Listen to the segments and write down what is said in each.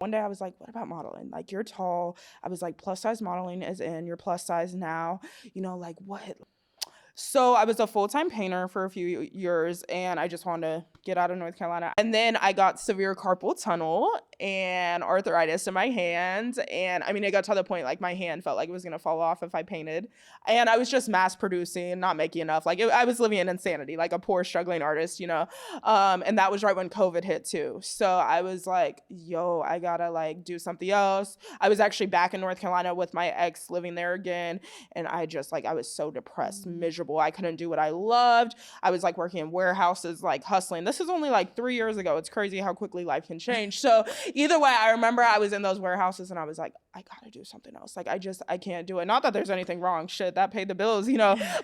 One day I was like, what about modeling? Like, you're tall. I was like, plus size modeling is in. You're plus size now. Like, what? So I was a full-time painter for a few years, and I just wanted to get out of North Carolina. And then I got severe carpal tunnel and arthritis in my hand. And I mean, it got to the point like my hand felt like it was going to fall off if I painted. And I was just mass producing, not making enough. I was living in insanity, like a poor struggling artist. And that was right when COVID hit too. So I was like, yo, I gotta like do something else. I was actually back in North Carolina with my ex living there again. And I was so depressed, miserable. I couldn't do what I loved. I was like working in warehouses, like hustling. This is only like 3 years ago. It's crazy how quickly life can change. So either way, I remember I was in those warehouses and I was like, I gotta do something else. Like, I can't do it. Not that there's anything wrong. Shit, that paid the bills.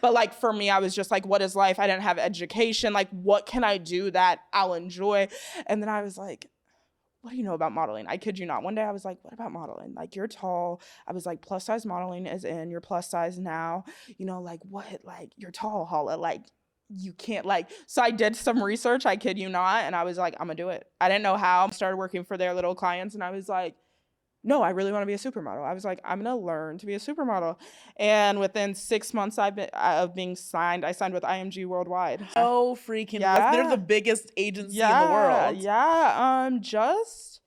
But like for me, I was just like, what is life? I didn't have education. Like, what can I do that I'll enjoy? And then I was like, what do you know about modeling? I kid you not. One day I was like, what about modeling? Like, you're tall. I was like, plus size modeling is in. You're plus size now. Like, what? Like, you're tall, Holla. Like, you can't so I did some research, I kid you not, and I was like, I'm gonna do it. I didn't know how. I started working for their little clients and I was like, no, I really want to be a supermodel. I was like, I'm gonna learn to be a supermodel. And within 6 months of being signed, I signed with IMG Worldwide. Oh, freaking yeah. They're the biggest agency in the world. Just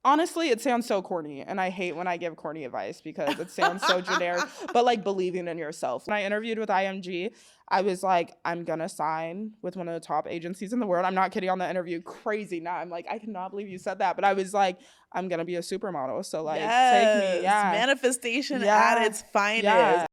honestly, it sounds so corny, and I hate when I give corny advice because it sounds so generic, but like believing in yourself. When I interviewed with IMG, I was like, I'm gonna sign with one of the top agencies in the world. I'm not kidding on the interview. Crazy. Now I'm like, I cannot believe you said that. But I was like, I'm gonna be a supermodel. So like, take me. Yeah. Manifestation at its finest.